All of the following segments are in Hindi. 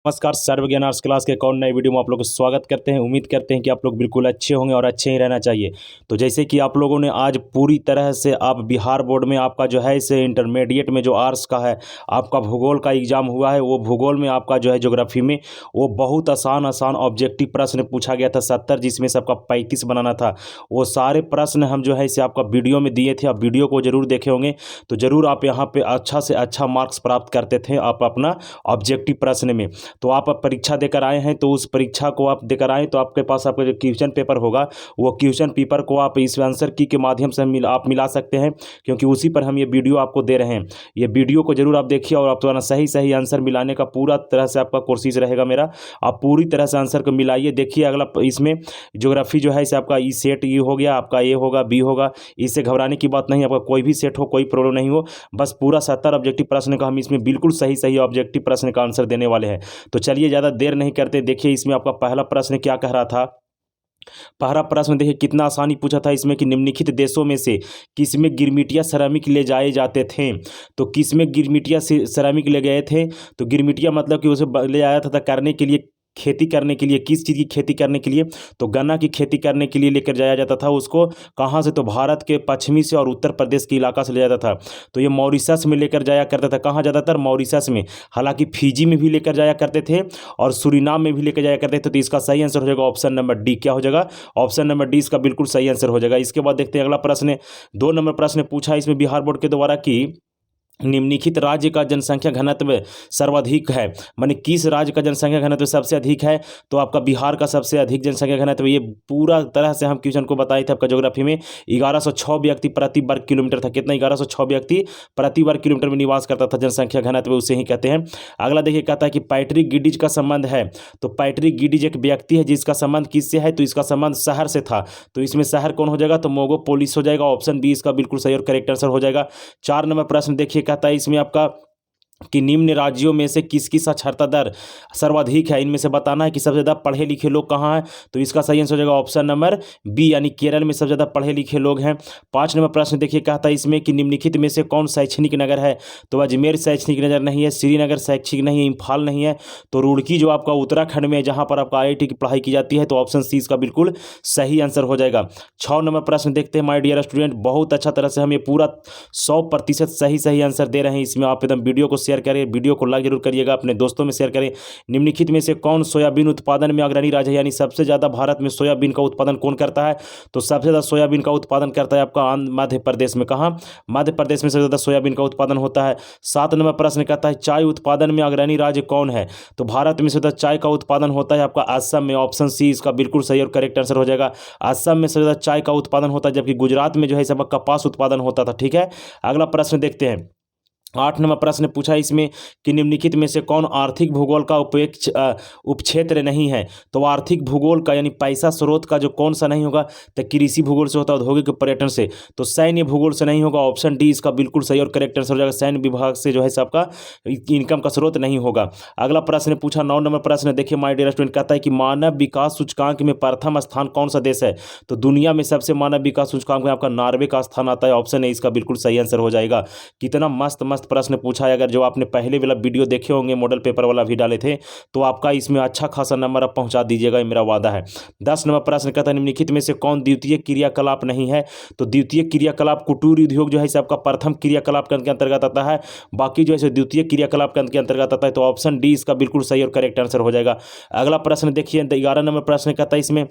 नमस्कार, सर्वज्ञान आर्ट्स क्लास के एक और नए वीडियो में आप लोग का स्वागत करते हैं। उम्मीद करते हैं कि आप लोग बिल्कुल अच्छे होंगे और अच्छे ही रहना चाहिए। तो जैसे कि आप लोगों ने आज पूरी तरह से आप बिहार बोर्ड में आपका जो है इसे इंटरमीडिएट में जो आर्ट्स का है आपका भूगोल का एग्जाम हुआ है, वो भूगोल में आपका जो है ज्योग्राफी में वो बहुत आसान आसान ऑब्जेक्टिव प्रश्न पूछा गया था 70, जिसमें से आपका 35 बनाना था। वो सारे प्रश्न हम जो है इसे आपका वीडियो में दिए थे। आप वीडियो को जरूर देखे होंगे तो जरूर आप यहाँ पे अच्छा से अच्छा मार्क्स प्राप्त करते थे आप अपना ऑब्जेक्टिव प्रश्न में। तो आप अब परीक्षा देकर आए हैं, तो उस परीक्षा को आप देकर आए तो आपके पास आपका जो क्वेश्चन पेपर होगा वो क्वेश्चन पेपर को आप इस आंसर की के माध्यम से आप मिला सकते हैं, क्योंकि उसी पर हम ये वीडियो आपको दे रहे हैं। ये वीडियो को जरूर आप देखिए और आप तो सही सही आंसर मिलाने का पूरा तरह से आपका कोशिश रहेगा मेरा। आप पूरी तरह से आंसर को मिलाइए। देखिए अगला इसमें ज्योग्राफी जो है इसे आपका ई सेट ये हो गया, आपका ए होगा, बी होगा। इससे घबराने की बात नहीं, आपका कोई भी सेट हो, कोई प्रॉब्लम नहीं हो। बस पूरा 70 ऑब्जेक्टिव प्रश्न का हम इसमें बिल्कुल सही सही ऑब्जेक्टिव प्रश्न का आंसर देने वाले हैं। तो चलिए ज़्यादा देर नहीं करते, देखिए इसमें आपका पहला प्रश्न क्या कह रहा था। पहला प्रश्न देखिए कितना आसानी पूछा था इसमें कि निम्नलिखित देशों में से किसमें गिरमिटिया सिरेमिक ले जाए जाते थे। तो किसमें गिरमिटिया से सिरेमिक ले गए थे, तो गिरमिटिया मतलब कि उसे ले आया था करने के लिए, खेती करने के लिए। किस चीज़ की खेती करने के लिए, तो गन्ना की खेती करने के लिए लेकर जाया जाता था उसको। कहाँ से, तो भारत के पश्चिमी से और उत्तर प्रदेश के इलाका से ले जाता था। तो ये मॉरिशस में लेकर जाया करता था। कहाँ ज़्यादातर, मॉरिशस में। हालांकि फिजी में भी लेकर जाया करते थे और सूरीनाम में भी लेकर जाया करते थे। तो इसका सही आंसर हो जाएगा ऑप्शन नंबर डी। क्या हो जाएगा, ऑप्शन नंबर डी इसका बिल्कुल सही आंसर हो जाएगा। इसके बाद देखते हैं अगला प्रश्न। 2 नंबर प्रश्न पूछा इसमें बिहार बोर्ड के द्वारा कि निम्नलिखित राज्य का जनसंख्या घनत्व सर्वाधिक है, माने किस राज्य का जनसंख्या घनत्व सबसे अधिक है। तो आपका बिहार का सबसे अधिक जनसंख्या घनत्व, ये पूरा तरह से हम क्वेश्चन को बताए थे आपका ज्योग्राफी में। 1106 व्यक्ति प्रति वर्ग किलोमीटर था। कितना, 1106 व्यक्ति प्रति वर्ग किलोमीटर में निवास करता था। जनसंख्या घनत्व उसे ही कहते हैं। अगला देखिए कहता है कि पैट्रिक गिडिज का संबंध है। तो पैट्रिक गिडिज एक व्यक्ति है जिसका संबंध किससे है, तो इसका संबंध शहर से था। तो इसमें शहर कौन हो जाएगा, तो मोगोपोलिस हो जाएगा। ऑप्शन बी इसका बिल्कुल सही और करेक्ट आंसर हो जाएगा। 4 नंबर प्रश्न देखिए कहता है इसमें आपका कि निम्न राज्यों में से किसकी साक्षरता दर सर्वाधिक है। इनमें से बताना है कि सबसे ज़्यादा पढ़े लिखे लोग कहाँ हैं। तो इसका सही आंसर हो जाएगा ऑप्शन नंबर बी, यानी केरल में सबसे ज़्यादा पढ़े लिखे लोग हैं। 5 नंबर प्रश्न देखिए कहता है इसमें कि निम्नलिखित में से कौन शैक्षणिक नगर है। तो अजमेर शैक्षणिक नगर नहीं है, श्रीनगर शैक्षणिक नहीं है, इम्फाल नहीं है। तो रुड़की जो आपका उत्तराखंड में है जहाँ पर आपका IIT की पढ़ाई की जाती है। तो ऑप्शन सी इसका बिल्कुल सही आंसर हो जाएगा। 6 नंबर प्रश्न देखते हैं माय डियर स्टूडेंट। बहुत अच्छा तरह से हम ये पूरा 100% सही सही आंसर दे रहे हैं। इसमें आप एकदम वीडियो को शेयर करें, वीडियो को लाइक जरूर करिएगा, अपने दोस्तों में शेयर करें। निम्नलिखित में से कौन सोयाबीन उत्पादन में अग्रणी राज्य है, यानी सबसे ज़्यादा भारत में सोयाबीन का उत्पादन कौन करता है। तो सबसे ज़्यादा सोयाबीन का उत्पादन करता है आपका मध्य प्रदेश में। कहाँ, मध्य प्रदेश में सबसे ज़्यादा सोयाबीन का उत्पादन होता है। 7 नंबर प्रश्न कहता है चाय उत्पादन में अग्रणी राज्य कौन है। तो भारत में सबसे ज़्यादा चाय का उत्पादन होता है आपका असम में। ऑप्शन सी इसका बिल्कुल सही और करेक्ट आंसर हो जाएगा। असम में सबसे ज़्यादा चाय का उत्पादन होता है, जबकि गुजरात में जो है सब कपास उत्पादन होता था। ठीक है, अगला प्रश्न देखते हैं। 8 नंबर प्रश्न पूछा इसमें कि निम्नलिखित में से कौन आर्थिक भूगोल का उपक्षेत्र नहीं है। तो आर्थिक भूगोल का यानी पैसा स्रोत का जो कौन सा नहीं होगा, तो कृषि भूगोल से होता है, औद्योगिक पर्यटन से। तो सैन्य भूगोल से नहीं होगा। ऑप्शन डी इसका बिल्कुल सही और करेक्ट आंसर हो जाएगा। सैन्य विभाग से जो है सबका इनकम का स्रोत नहीं होगा। अगला प्रश्न पूछा 9 नंबर प्रश्न देखिए माय डियर स्टूडेंट कहता है कि मानव विकास सूचकांक में प्रथम स्थान कौन सा देश है। तो दुनिया में सबसे मानव विकास सूचकांक में आपका नॉर्वे का स्थान आता है। ऑप्शन ए इसका बिल्कुल सही आंसर हो जाएगा। कितना मस्त मस्त प्रश्न पूछा है। अगर जो आपने पहले वाला वीडियो देखे होंगे, मॉडल पेपर वाला भी डाले थे, तो आपका इसमें अच्छा खासा नंबर आप पहुंचा दीजिएगा, ये मेरा वादा है। 10 नंबर प्रश्न कहता है निम्नलिखित में से कौन द्वितीय क्रियाकलाप नहीं है। तो द्वितीय क्रियाकलाप कुटीर उद्योग जो है आपका प्रथम क्रियाकलाप के अंतर्गत आता है, बाकी जो है द्वितीय क्रियाकलाप के अंतर्गत आता है। तो ऑप्शन डी इसका बिल्कुल सही और करेक्ट आंसर हो जाएगा। अगला प्रश्न देखिए 11 नंबर प्रश्न कहता है इसमें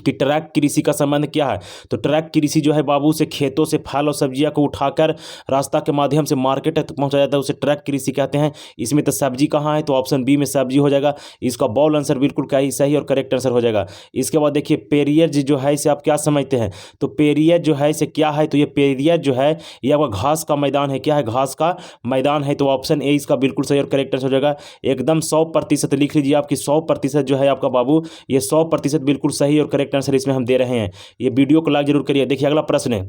कि ट्रैक कृषि का संबंध क्या है। तो ट्रैक कृषि जो है बाबू से खेतों से फल और सब्जियां को उठाकर रास्ता के माध्यम से मार्केट तक पहुंचाया जाता है, उसे ट्रैक कृषि कहते हैं। इसमें तो सब्जी कहाँ है, तो ऑप्शन बी में सब्जी हो जाएगा। इसका बॉल आंसर बिल्कुल सही और करेक्ट आंसर हो जाएगा। इसके बाद देखिए पेरियर जो है इसे आप क्या समझते हैं। तो पेरियर जो है इसे क्या है, तो ये पेरियर जो है ये आपका घास का मैदान है। क्या है, घास का मैदान है। तो ऑप्शन ए इसका बिल्कुल सही और करेक्ट आंसर हो जाएगा। एकदम 100% लिख लीजिए, आपकी 100% जो है आपका बाबू, ये 100% बिल्कुल सही और करेक्ट आंसर इसमें हम दे रहे हैं। ये वीडियो को लाइक जरूर करिए। देखिए अगला प्रश्न है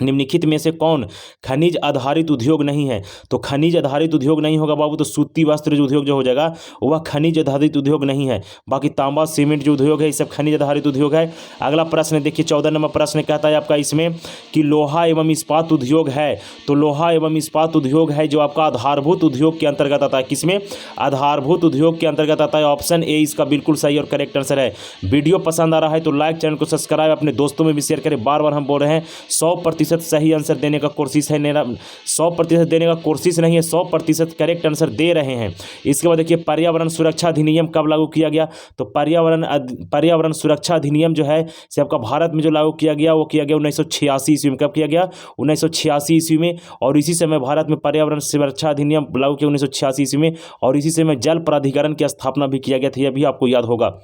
निम्नलिखित में से कौन खनिज आधारित उद्योग नहीं है? तो खनिज आधारित उद्योग नहीं होगा बाबू, तो सूती वस्त्र जो उद्योग जो हो जाएगा वह खनिज आधारित उद्योग नहीं है। बाकी तांबा सीमेंट जो उद्योग है ये सब खनिज आधारित उद्योग है। अगला प्रश्न देखिए 14 नंबर प्रश्न कहता है आपका इसमें कि लोहा एवं इस्पात उद्योग है, तो लोहा एवं इस्पात उद्योग है जो आपका आधारभूत उद्योग के अंतर्गत आता है। किसमें? आधारभूत उद्योग के अंतर्गत आता है। ऑप्शन ए इसका बिल्कुल सही और करेक्ट आंसर है। वीडियो पसंद आ रहा है तो लाइक, चैनल को सब्सक्राइब, अपने दोस्तों में भी शेयर करें। बार बार हम बोल रहे हैं 100% सही आंसर देने का कोशिश है, मेरा 100% देने का कोशिश नहीं है, 100% करेक्ट आंसर दे रहे हैं। इसके बाद देखिए पर्यावरण सुरक्षा अधिनियम कब लागू किया गया? तो पर्यावरण सुरक्षा अधिनियम जो है से आपका भारत में जो लागू किया गया वो किया गया 1986 ईस्वी में। कब किया गया? 1986 ईस्वी में। और इसी समय भारत में पर्यावरण सुरक्षा अधिनियम लागू किया 1986 ईस्वी में। और इसी समय जल प्राधिकरण की स्थापना भी किया गया था, यह भी आपको याद होगा।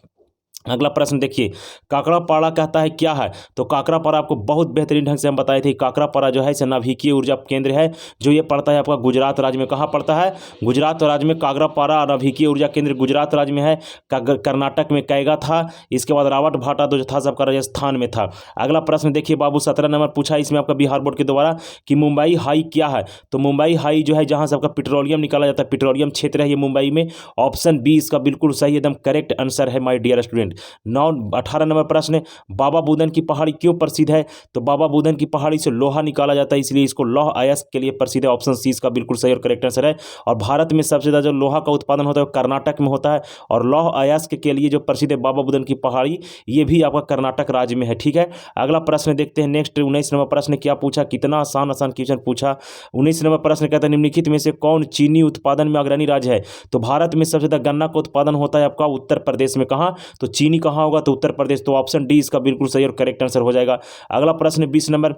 अगला प्रश्न देखिए काकरापाड़ा कहता है क्या है? तो काकरापाड़ा आपको बहुत बेहतरीन ढंग से हम बताए थे। काकरापाड़ा जो है इसे नाभिकीय ऊर्जा केंद्र है, जो ये पड़ता है आपका गुजरात राज्य में। कहाँ पड़ता है? गुजरात राज्य में काकरापाड़ा नाभिकीय ऊर्जा केंद्र गुजरात राज्य में है। कर्नाटक में कैगा था। इसके बाद रावट भाटा जो था सबका राजस्थान में था। अगला प्रश्न देखिए बाबू 17 नंबर पूछा इसमें आपका बिहार बोर्ड के द्वारा कि मुंबई हाई क्या है? तो मुंबई हाई जो है जहाँ से आपका पेट्रोलियम निकाला जाता है, पेट्रोलियम क्षेत्र है ये मुंबई में। ऑप्शन बी इसका बिल्कुल सही एकदम करेक्ट आंसर है माय डियर स्टूडेंट। 18 नंबर प्रश्न बाबा बुदन की पहाड़ी क्यों प्रसिद्ध है? तो बाबा बुदन की पहाड़ी से लोहा निकाला जाता है, इसलिए इसको लौह अयस्क के लिए प्रसिद्ध है। ऑप्शन सी इसका बिल्कुल सही और करेक्ट आंसर है। और भारत में सबसे ज़्यादा जो लोहा का उत्पादन होता है वो कर्नाटक में होता है। और लौह अयस्क के लिए जो प्रसिद्ध है बाबा बुदन की पहाड़ी, ये भी आपका कर्नाटक राज्य में है। ठीक है, अगला प्रश्न देखते हैं नेक्स्ट 19 नंबर प्रश्न क्या पूछा, कितना आसान क्वेश्चन पूछा। 19 नंबर प्रश्न कहता है निम्नलिखित में से कौन चीनी उत्पादन में अग्रणी राज्य है? तो भारत में सबसे ज़्यादा गन्ना का उत्पादन होता है आपका उत्तर प्रदेश में। कहाँ? तो चीनी कहाँ होगा? तो उत्तर प्रदेश। तो ऑप्शन डी इसका बिल्कुल सही और करेक्ट आंसर हो जाएगा। अगला प्रश्न 20 नंबर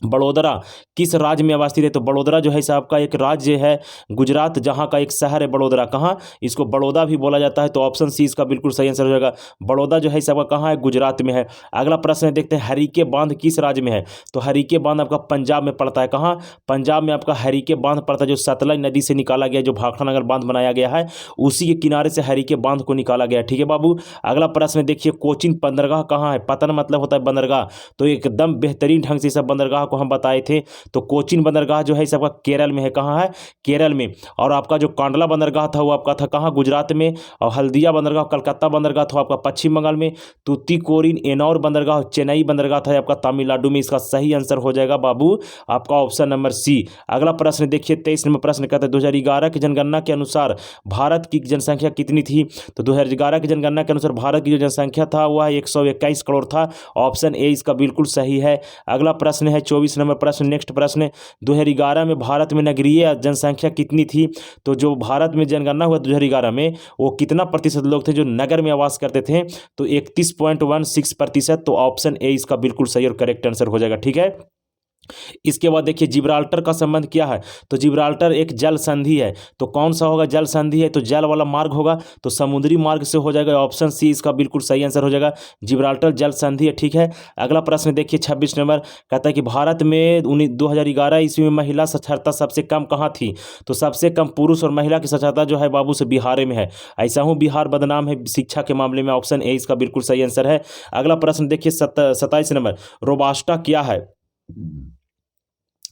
बड़ोदरा किस राज्य में अवस्थित है? तो बड़ोदरा जो है साहब का एक राज्य है गुजरात, जहां का एक शहर है बड़ोदरा। कहाँ? इसको बड़ौदा भी बोला जाता है। तो ऑप्शन सी इसका बिल्कुल सही आंसर हो जाएगा। बड़ौदा जो है साहब का कहाँ है? गुजरात में है। अगला प्रश्न देखते हैं हरीके बांध किस राज्य में है? तो हरीके बांध आपका पंजाब में पड़ता है। कहाँ? पंजाब में आपका हरीके बांध पड़ता है, जो सतलज नदी से निकाला गया, जो भाखड़ा नगर बांध बनाया गया है उसी के किनारे से हरीके बांध को निकाला गया। ठीक है बाबू। अगला प्रश्न देखिए कोचिन बंदरगाह कहाँ है? पतन मतलब होता है बंदरगाह, तो एकदम बेहतरीन ढंग से सब बंदरगाह को हम बताए थे। तो कोचिन बंदरगाह जो है सबका केरल में है। कहाँ है? केरल में। और आपका जो कांडला बंदरगाह था वो आपका था कहाँ? गुजरात में। और हल्दिया बंदरगाह कलकत्ता बंदरगाह था आपका पश्चिम बंगाल में। तूतीकोरिन एनौर बंदरगाह चेन्नई बंदरगाह था आपका तमिलनाडु में। इसका सही आंसर हो जाएगा बाबू आपका ऑप्शन नंबर सी। अगला प्रश्न देखिए 23 नंबर प्रश्न कहता है 2011 की जनगणना के अनुसार भारत की जनसंख्या कितनी थी? तो 2011 की जनगणना के अनुसार भारत की जो जनसंख्या था वह 121 करोड़ था। ऑप्शन ए इसका बिल्कुल सही है। अगला प्रश्न है 24 नंबर प्रश्न नेक्स्ट प्रश्न 2011 में भारत में नगरीय जनसंख्या कितनी थी? तो जो भारत में जनगणना हुआ 2011 में वो कितना प्रतिशत लोग थे जो नगर में आवास करते थे? तो 31.16%। तो ऑप्शन ए इसका बिल्कुल सही और करेक्ट आंसर हो जाएगा। ठीक है, इसके बाद देखिए जिब्राल्टर का संबंध क्या है? तो जिब्राल्टर एक जल संधि है। तो कौन सा होगा? जल संधि है तो जल वाला मार्ग होगा, तो समुद्री मार्ग से हो जाएगा। ऑप्शन सी इसका बिल्कुल सही आंसर हो जाएगा। जिब्राल्टर जल संधि है। ठीक है, अगला प्रश्न देखिए 26 नंबर कहता है कि भारत में 2011 ईस्वी में महिला साक्षरता सबसे कम कहाँ थी? तो सबसे कम पुरुष और महिला की साक्षरता जो है बाबू से बिहार में है। ऐसा हूँ बिहार बदनाम है शिक्षा के मामले में। ऑप्शन ए इसका बिल्कुल सही आंसर है। अगला प्रश्न देखिए 27 नंबर रोबास्टा क्या है?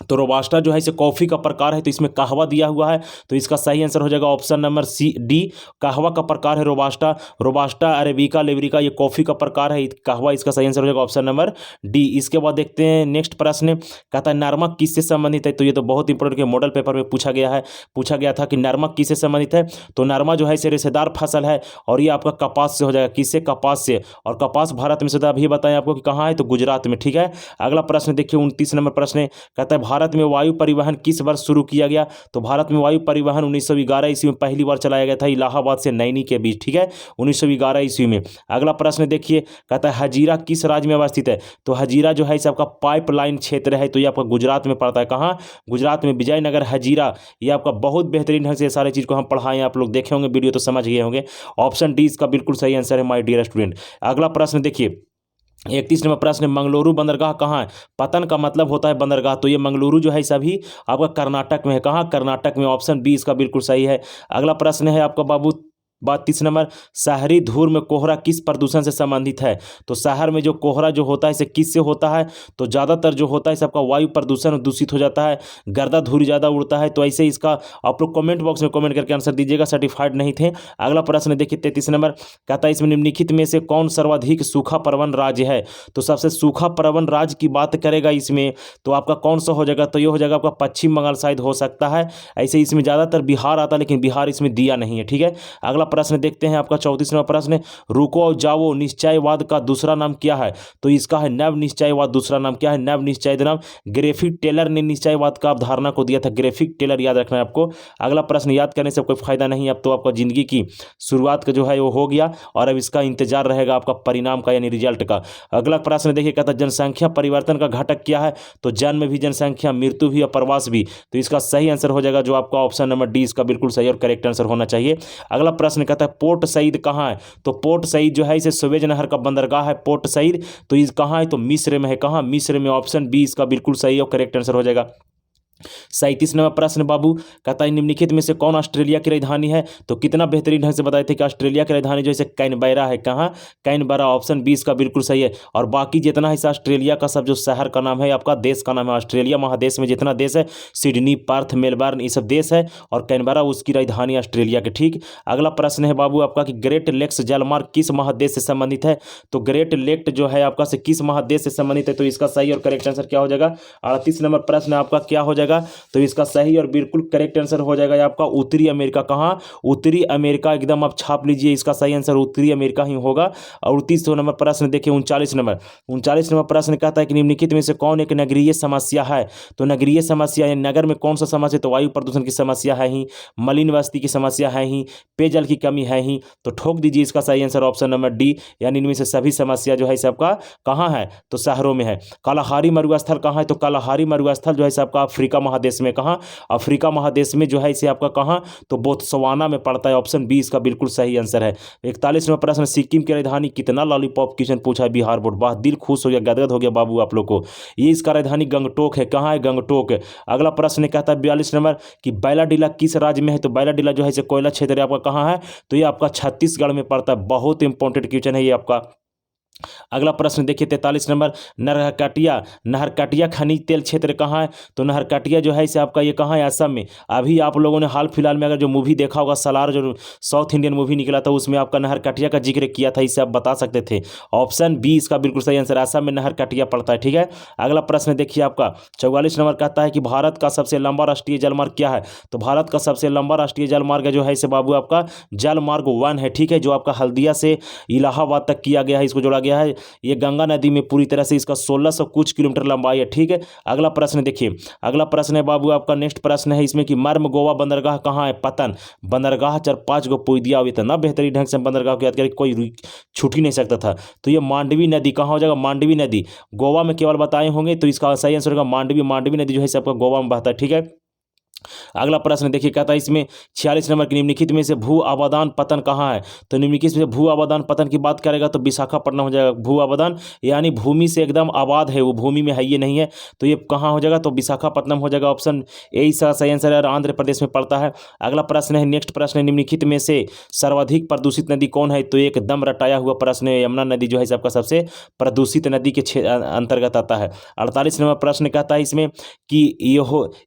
तो रोबास्टा जो है इसे कॉफ़ी का प्रकार है, तो इसमें कहवा दिया हुआ है, तो इसका सही आंसर हो जाएगा ऑप्शन नंबर सी डी। कहवा का प्रकार है रोबास्टा। रोबास्टा अरेबिका लेवरिका ये कॉफ़ी का प्रकार है, कहवा इसका सही आंसर हो जाएगा ऑप्शन नंबर डी। इसके बाद देखते हैं नेक्स्ट प्रश्न कहता है नर्मक किससे संबंधित है? तो ये तो बहुत इंपॉर्टेंट के मॉडल पेपर में पूछा गया था कि नर्मक किससे संबंधित है? तो नरमा जो है इसे रेशेदार फसल है और ये आपका कपास से हो जाएगा। किससे? कपास से। और कपास भारत में से अभी बताएं आपको कि कहाँ है? तो गुजरात में। ठीक है, अगला प्रश्न देखिए 29 नंबर प्रश्न कहता है भारत में वायु परिवहन किस वर्ष शुरू किया गया? तो भारत में वायु परिवहन 1911 ईस्वी में पहली बार चलाया गया था इलाहाबाद से नैनी के बीच। ठीक है, 1911 ईस्वी में। अगला प्रश्न देखिए कहता है हजीरा किस राज्य में अवस्थित है? तो हजीरा जो है इस आपका पाइपलाइन क्षेत्र है, तो ये आपका गुजरात में पड़ता है। कहाँ? गुजरात में विजयनगर हजीरा। ये आपका बहुत बेहतरीन ढंग से सारी चीज़ को हम पढ़ाएं, आप लोग देखे होंगे वीडियो तो समझ गए होंगे। ऑप्शन डी इसका बिल्कुल सही आंसर है माय डियर स्टूडेंट। अगला प्रश्न देखिए 31 नंबर प्रश्न मंगलुरु बंदरगाह कहाँ है? पतन का मतलब होता है बंदरगाह, तो ये मंगलुरु जो है सभी आपका कर्नाटक में है। कहाँ? कर्नाटक में। ऑप्शन बी इसका बिल्कुल सही है। अगला प्रश्न है आपका बाबू बात 30 नंबर, शहरी धूल में कोहरा किस प्रदूषण से संबंधित है? तो शहर में जो कोहरा जो होता है इसे किससे होता है? तो ज़्यादातर जो होता है इसे आपका वायु प्रदूषण दूषित हो जाता है, गर्दा धूल ज़्यादा उड़ता है। तो ऐसे इसका आप लोग कमेंट बॉक्स में कमेंट करके आंसर दीजिएगा, सर्टिफाइड नहीं थे। अगला प्रश्न देखिए 33 नंबर, कहता है इसमें निम्नलिखित में से कौन सर्वाधिक सूखा प्रवण राज्य है? तो सबसे सूखा प्रवण राज्य की बात करेगा इसमें तो आपका कौन सा हो जाएगा? तो ये हो जाएगा आपका पश्चिम बंगाल शायद हो सकता है। ऐसे इसमें ज़्यादातर बिहार आता है, लेकिन बिहार इसमें दिया नहीं है। ठीक है, अगला प्रश्न देखते हैं आपका 34वां प्रश्न, रुको और जाओ निश्चयवाद का दूसरा नाम क्या है? तो इसका है नव निश्चयवाद। दूसरा नाम क्या है? नव निश्चयवाद नाम ग्राफिक टेलर ने निश्चयवाद का अवधारणा को दिया था। ग्राफिक टेलर याद रखना है आपको। अगला प्रश्न याद करने से कोई फायदा नहीं, अब तो आपका जिंदगी की शुरुआत का जो है वो हो गया और अब इसका इंतजार रहेगा आपका परिणाम का यानी रिजल्ट का। अगला प्रश्न देखिए, कहता है जनसंख्या परिवर्तन का घटक क्या है? तो जन्म भी जनसंख्या, मृत्यु भी और प्रवास भी। तो इसका सही आंसर हो जाएगा जो आपका ऑप्शन नंबर डी, इसका बिल्कुल सही और करेक्ट आंसर होना चाहिए। अगला प्रश्न कहता है पोर्ट सईद कहाँ है? तो पोर्ट सईद जो है इसे सुएज नहर का बंदरगाह है पोर्ट सईद। तो इस कहाँ है? तो मिस्र में है। कहाँ? मिस्र में। ऑप्शन बी इसका बिल्कुल सही और करेक्ट आंसर हो जाएगा। 37 नंबर प्रश्न बाबू, कहता है निम्नलिखित में से कौन ऑस्ट्रेलिया की राजधानी है? तो कितना बेहतरीन ढंग से बताए थे कि ऑस्ट्रेलिया की राजधानी जो है कैनबेरा है। कहाँ? कैनबेरा। ऑप्शन बी इसका बिल्कुल सही है। और बाकी जितना हिस्सा ऑस्ट्रेलिया का सब जो शहर का नाम है आपका देश का नाम है। ऑस्ट्रेलिया महादेश में जितना देश है, सिडनी, पर्थ, मेलबर्न, ये सब देश है और कैनबेरा उसकी राजधानी ऑस्ट्रेलिया के। ठीक, अगला प्रश्न है बाबू आपका कि ग्रेट लेक्स जलमार्ग किस महादेश से संबंधित है? तो ग्रेट लेक जो है आपका से किस महादेश से संबंधित है? तो इसका सही और करेक्ट आंसर क्या हो जाएगा? 38 नंबर प्रश्न आपका क्या हो जाएगा? तो इसका सही और बिल्कुल करेक्ट आंसर हो जाएगा आपका उत्तरी अमेरिका। कहाँ? उत्तरी अमेरिका। एकदम आप छाप लीजिए, इसका सही आंसर उत्तरी अमेरिका ही होगा। और 39 नंबर प्रश्न देखिए 39 नंबर प्रश्न कहता है कि निम्नलिखित में से कौन एक नगरीय समस्या है? तो नगरीय समस्या या नगर में कौन सा समस्या? तो वायु प्रदूषण की समस्या है ही, मलिन बस्ती की समस्या है ही, पेयजल की कमी है ही। तो ठोक दीजिए, इसका सही आंसर ऑप्शन नंबर डी, यानी इनमें से सभी समस्या जो है सबका कहाँ है? तो शहरों में है। कालाहारी मरुस्थल कहाँ है? तो कालाहारी मरुस्थल जो है सबका अफ्रीका महादेश में। कहाँ? अफ्रीका महादेश में जो है इसे आपका कहाँ? तो बोत्सवाना में पड़ता है। ऑप्शन बी इसका बिल्कुल सही आंसर है। 41वां प्रश्न, सिक्किम की राजधानी कितना लॉलीपॉप क्वेश्चन पूछा है बिहार बोर्ड। वाह, दिल खुश हो गया, गदगद हो गया बाबू आप लोग को। ये इसका राजधानी गंगटोक है। कहाँ है? गंगटोक। अगला प्रश्न कहता है 42 नंबर कि बैलाडीला किस राज्य में है? तो बैलाडीला जो है इसे कोयला क्षेत्र आपका कहाँ है? तो ये आपका छत्तीसगढ़ में पड़ता है। बहुत इंपॉर्टेंट क्वेश्चन है ये आपका। अगला प्रश्न देखिए 43 नंबर, नहरकटिया खनिज तेल क्षेत्र कहाँ है? तो नहरकटिया जो है इसे आपका ये कहाँ है? असम में। अभी आप लोगों ने हाल फिलहाल में अगर जो मूवी देखा होगा सालार, जो साउथ इंडियन मूवी निकला था, उसमें आपका नहरकटिया का जिक्र किया था, इससे आप बता सकते थे। ऑप्शन बी इसका बिल्कुल सही आंसर, असम में नहरकटिया पड़ता है। ठीक है, अगला प्रश्न देखिए आपका 44 नंबर कहता है कि भारत का सबसे लंबा राष्ट्रीय जलमार्ग क्या है? तो भारत का सबसे लंबा राष्ट्रीय जलमार्ग जो है इसे बाबू आपका जलमार्ग 1 है। ठीक है, जो आपका हल्दिया से इलाहाबाद तक किया गया है, इसको जोड़ा गया है। ये गंगा नदी में पूरी तरह से इसका 1600 कुछ किलोमीटर लंबाई है। ठीक है, अगला प्रश्न देखिए, अगला प्रश्न है बाबू आपका नेक्स्ट प्रश्न है इसमें कि मर्म गोवा बंदरगाह कहाँ है? पतन बंदरगाह 4-5 गो पुई दिया, इतना बेहतरीन ढंग से बंदरगाह को याद करके कोई छूट ही नहीं सकता था। तो ये मांडवी नदी कहाँ हो जाएगा? मांडवी नदी गोवा में केवल बताए होंगे, तो इसका सही आंसर होगा मांडवी। मांडवी नदी जो है सबका गोवा में बहता है। ठीक है, अगला प्रश्न देखिए, कहता है इसमें 46 नंबर की निम्नलिखित में से भू आबादान पतन कहाँ है? तो निम्नलिखित में से भू आबादान पतन की बात करेगा तो विशाखापट्टनम हो जाएगा। भू आबादान यानी भूमि से एकदम आबाद है, वो भूमि में है ये नहीं है, तो ये कहाँ हो जाएगा? तो विशाखापट्टनम हो जाएगा। ऑप्शन ए इसका सही आंसर है, आंध्र प्रदेश में पड़ता है। अगला प्रश्न है, नेक्स्ट प्रश्न है, निम्नलिखित में से सर्वाधिक प्रदूषित नदी कौन है? तो एकदम रटाया हुआ प्रश्न है, यमुना नदी जो है सबका सबसे प्रदूषित नदी के अंतर्गत आता है। 48 नंबर प्रश्न कहता है इसमें कि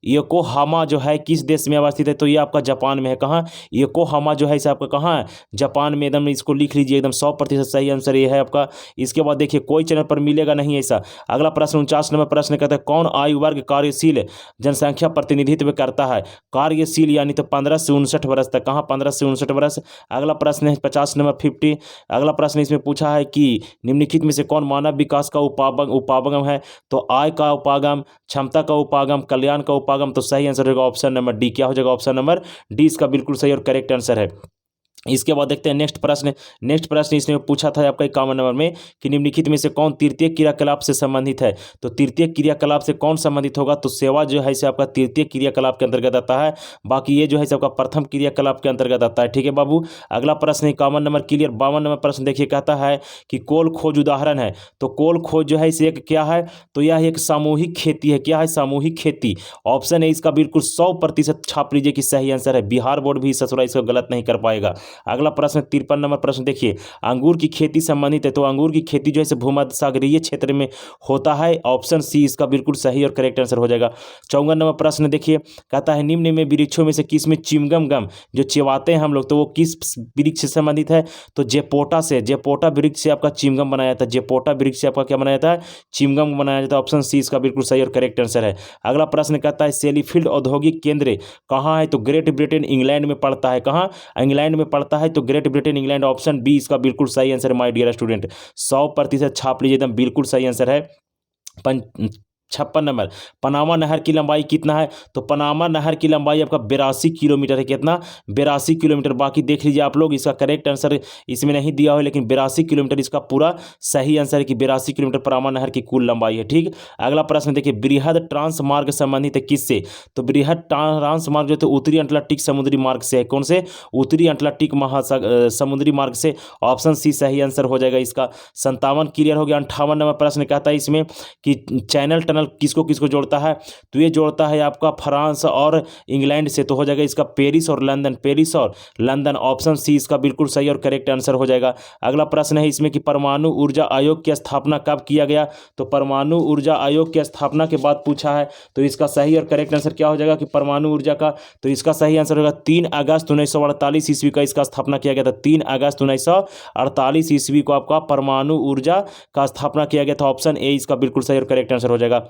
योकोहामा जो है किस देश में अवस्थित है? तो ये आपका जापान में है। कहाँ? योकोहामा जो है इसे आपका कहाँ है? जापान में। एकदम इसको लिख लीजिए, एकदम 100% सही आंसर ये है आपका। इसके बाद देखिए कोई चैनल पर मिलेगा नहीं ऐसा। अगला प्रश्न 49 नंबर प्रश्न कहता है कौन आयु वर्ग कार्यशील जनसंख्या प्रतिनिधित्व करता है? कार्यशील यानी तो 15 से 59 वर्ष तक। कहाँ? 15 से 59 वर्ष। अगला प्रश्न है 50 नंबर 50। अगला प्रश्न इसमें पूछा है कि निम्नलिखित में से कौन मानव विकास का उपागम है? तो आय का उपागम, क्षमता का उपागम, कल्याण का उपागम। तो सही आंसर होगा ऑप्शन नंबर डी। क्या हो जाएगा? ऑप्शन नंबर डी इसका बिल्कुल सही और करेक्ट आंसर है। इसके बाद देखते हैं नेक्स्ट प्रश्न इसने पूछा था आपका 51 नंबर में कि निम्नलिखित में से कौन तृतीय क्रियाकलाप से संबंधित है? तो तृतीय क्रियाकलाप से कौन संबंधित होगा? तो सेवा जो है इसे आपका तृतीय क्रियाकलाप के अंतर्गत आता है, बाकी ये जो है आपका प्रथम क्रियाकलाप के अंतर्गत आता है। ठीक है बाबू, अगला प्रश्न 51 नंबर क्लियर। 52 नंबर प्रश्न देखिए, कहता है कि कोल खोज उदाहरण है। तो कोल खोज जो है इसे एक क्या है? तो यह एक सामूहिक खेती है। क्या है? सामूहिक खेती। ऑप्शन है इसका बिल्कुल 100% छाप लीजिए कि सही आंसर है। बिहार बोर्ड भी ससुरा इसको गलत नहीं कर पाएगा। अगला प्रश्न 53 नंबर प्रश्न देखिए, अंगूर की खेती संबंधित है, तो अंगूर की खेती जो है भूमध्य सागरीय क्षेत्र में होता है। ऑप्शन सी इसका बिल्कुल सही और करेक्ट आंसर हो जाएगा। 54 नंबर प्रश्न देखिए, कहता है निम्न में वृक्षों में से किस में च्युइंगम गम जो चिबाते हैं हम लोग, तो वो किस वृक्ष से संबंधित है, तो जेपोटा से, जेपोटा वृक्ष से आपका च्युइंगम बनाया जाता है। जेपोटा वृक्ष से आपका क्या बनाया जाता है, च्युइंगम बनाया जाता है। ऑप्शन सी इसका बिल्कुल सही और करेक्ट आंसर है। अगला प्रश्न कहता है सेलीफील्ड औद्योगिक केंद्र कहाँ है, तो ग्रेट ब्रिटेन इंग्लैंड में पड़ता है। कहाँ, इंग्लैंड में पड़ता है, तो Great Britain England. Option B इसका बिल्कुल सही आंसर है माय डियर स्टूडेंट। 100% छाप लीजिए, एकदम बिल्कुल सही आंसर है। 56 नंबर, पनामा नहर की लंबाई कितना है, तो पनामा नहर की लंबाई आपका 82 किलोमीटर है। कितना, 82 किलोमीटर। बाकी देख लीजिए आप लोग, इसका करेक्ट आंसर इसमें नहीं दिया हो, लेकिन 82 किलोमीटर इसका पूरा सही आंसर है कि 82 किलोमीटर पनामा नहर की कुल लंबाई है। ठीक। अगला प्रश्न देखिए, बृहद ट्रांसमार्ग संबंधित है किससे, तो बृहद ट्रांसमार्ग जो है उत्तरी अटलांटिक समुद्री मार्ग से है। कौन से, उत्तरी अटलांटिक समुद्री मार्ग से। ऑप्शन सी सही आंसर हो जाएगा इसका। 57 क्लियर हो गया। 58 नंबर प्रश्न कहता है इसमें कि चैनल टनल किसको किसको जोड़ता है, तो ये जोड़ता है आपका फ्रांस और इंग्लैंड से, तो हो जाएगा इसका पेरिस और लंदन, पेरिस और लंदन। ऑप्शन सी इसका बिल्कुल सही और करेक्ट आंसर हो जाएगा। अगला प्रश्न है इसमें कि परमाणु ऊर्जा आयोग की स्थापना कब किया गया, तो परमाणु ऊर्जा आयोग की स्थापना के बाद पूछा है, तो इसका सही और करेक्ट आंसर क्या हो जाएगा कि परमाणु ऊर्जा का, तो इसका सही आंसर होगा 3 अगस्त 1948 ईस्वी का इसका स्थापना किया गया था। 3 अगस्त 1948 ईस्वी को आपका परमाणु ऊर्जा का स्थापना किया गया था। ऑप्शन ए इसका बिल्कुल सही और करेक्ट आंसर हो जाएगा।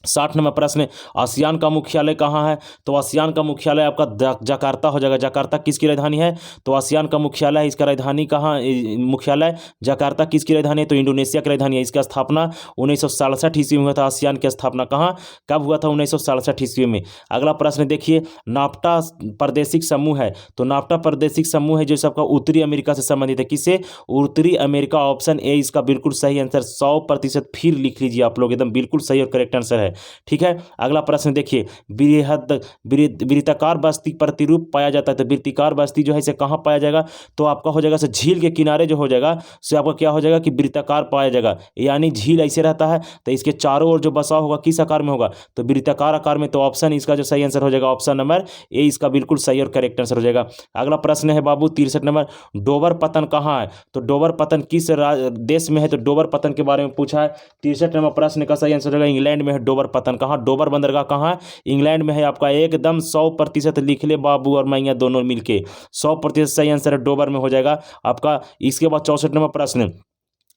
60 नंबर प्रश्न, आसियान का मुख्यालय कहाँ है, तो आसियान का मुख्यालय आपका जकार्ता हो जाएगा। जकार्ता किसकी राजधानी है, तो आसियान का मुख्यालय है, इसका राजधानी कहाँ, मुख्यालय जकार्ता किसकी राजधानी है, तो इंडोनेशिया की राजधानी है। इसका स्थापना 1967 ईस्वी में हुआ था। आसियान की स्थापना कहाँ, कब हुआ था, 1967 ईस्वी में। अगला प्रश्न देखिए, नाफ्टा प्रादेशिक समूह है, तो नाफ्टा प्रादेशिक समूह है जो सबका उत्तरी अमेरिका से संबंधित है। किससे, उत्तरी अमेरिका। ऑप्शन ए इसका बिल्कुल सही आंसर। 100% फिर लिख लीजिए आप लोग, एकदम बिल्कुल सही और करेक्ट आंसर है। ठीक है। अगला प्रश्न देखिए, वृत्ताकार बस्ती प्रतिरूप पाया जाता है, तो वृत्ताकार बस्ती जो है इसे कहाँ पाया जाएगा, तो आपका हो जाएगा झील के किनारे जो हो जाएगा से आपका क्या हो जाएगा कि वृत्ताकार पाया जाएगा, यानी झील ऐसे रहता है तो इसके चारों ओर जो बसा होगा किस आकार में होगा, तो वृत्ताकार आकार में। तो ऑप्शन इसका जो सही आंसर हो जाएगा ऑप्शन नंबर ए इसका बिल्कुल सही और करेक्ट आंसर हो जाएगा। अगला प्रश्न है बाबू 63 नंबर, डोबर पतन कहाँ है, तो डोबर पतन किस देश में है, तो डोबर पतन के बारे में पूछा है। 63 नंबर प्रश्न का सही आंसर हो जाएगा इंग्लैंड में है डोबर पतन। कहाँ, डोबर बंदरगाह कहाँ है, इंग्लैंड में है आपका। एकदम 100% लिख ले बाबू और मैया दोनों मिलके, 100% सही आंसर है डोबर में हो जाएगा आपका। इसके बाद 64 नंबर प्रश्न,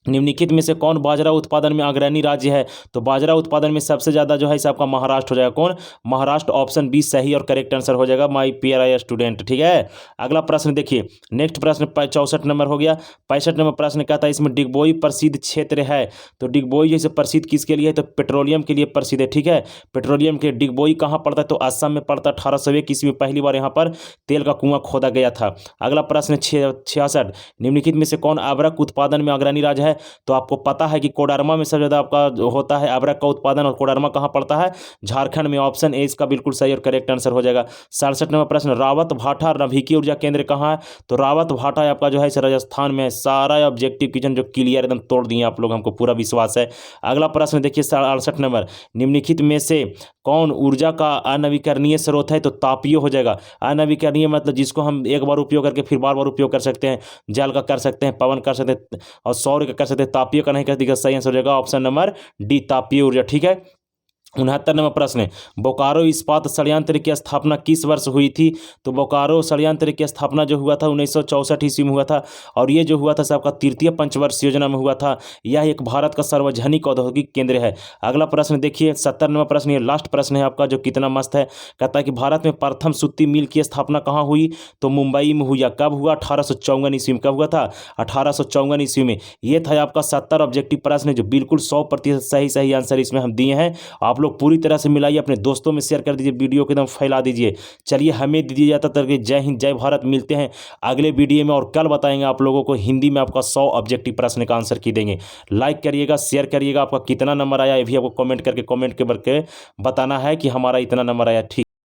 निम्नलिखित में से कौन बाजरा उत्पादन में अग्रणी राज्य है, तो बाजरा उत्पादन में सबसे ज्यादा जो है इसे आपका महाराष्ट्र हो जाएगा। कौन, महाराष्ट्र। ऑप्शन बी सही और करेक्ट आंसर हो जाएगा माय प्यारा स्टूडेंट। ठीक है। अगला प्रश्न देखिए, नेक्स्ट प्रश्न 64 नंबर हो गया। 65 नंबर प्रश्न कहता है इसमें डिगबोई प्रसिद्ध क्षेत्र है, तो डिगबोई जैसे प्रसिद्ध किसके लिए है, तो पेट्रोलियम के लिए प्रसिद्ध है। ठीक है, पेट्रोलियम के डिगबोई कहाँ पड़ता है, तो असम में पड़ता है। 1801 ईस्वी में पहली बार यहाँ पर तेल का कुआं खोदा गया था। अगला प्रश्न 66, निम्नलिखित में से कौन अबरक उत्पादन में अग्रणी राज्य है, तो आपको पता है कि कोडरमा में सबसे ज़्यादा आपका होता है अबरक का उत्पादन, और कोडरमा कहाँ पड़ता है, झारखंड में। ऑप्शन ए इसका बिल्कुल सही और करेक्ट आंसर हो जाएगा। 67 नंबर प्रश्न, रावत भाटा नभिकीय ऊर्जा केंद्र कहाँ है, तो रावत भाटा आपका जो है राजस्थान में है। सारा ऑब्जेक्टिव क्वेश्चन जो क्लियर एकदम तोड़ दिए आप लोग, हमको पूरा विश्वास है। अगला प्रश्न देखिए 68 नंबर, निम्नलिखित में से कौन ऊर्जा का अनवीकरणीय स्रोत है, तो तापीय हो जाएगा। अनवीकरणीय मतलब जिसको हम एक बार उपयोग करके फिर बार बार उपयोग कर सकते हैं, जल का कर सकते हैं, पवन कर सकते हैं और सौर का कर सकते हैं, तापीय का नहीं कर सकते। सही आंसर हो जाएगा ऑप्शन नंबर डी तापीय ऊर्जा। ठीक है। 69 नंबर प्रश्न, बोकारो इस्पात संयंत्र की स्थापना किस वर्ष हुई थी, तो बोकारो संयंत्र की स्थापना जो हुआ था 1964 ईस्वी में हुआ था, और ये जो हुआ था सबका तृतीय पंचवर्ष योजना में हुआ था। यह एक भारत का सार्वजनिक औद्योगिक केंद्र है। अगला प्रश्न देखिए 70 नंबर प्रश्न, ये लास्ट प्रश्न है आपका जो कितना मस्त है। कहता है कि भारत में प्रथम सूती मिल की स्थापना कहाँ हुई, तो मुंबई में हुई। कब हुआ, 1854 ईस्वी में। कब हुआ था, 1854 ईस्वी में। ये था आपका 70 ऑब्जेक्टिव प्रश्न जो बिल्कुल 100% सही आंसर इसमें हम दिए हैं। आप लोग पूरी तरह से मिलाइए, अपने दोस्तों में शेयर कर दीजिए, वीडियो को एकदम फैला दीजिए। चलिए हमें दीजिए जाता तक जय हिंद जय भारत। मिलते हैं अगले वीडियो में, और कल बताएंगे आप लोगों को हिंदी में आपका 100 ऑब्जेक्टिव प्रश्न का आंसर की देंगे। लाइक करिएगा, शेयर करिएगा, आपका कितना नंबर आया ये भी आपको कमेंट करके बताना है कि हमारा इतना नंबर आया। ठीक।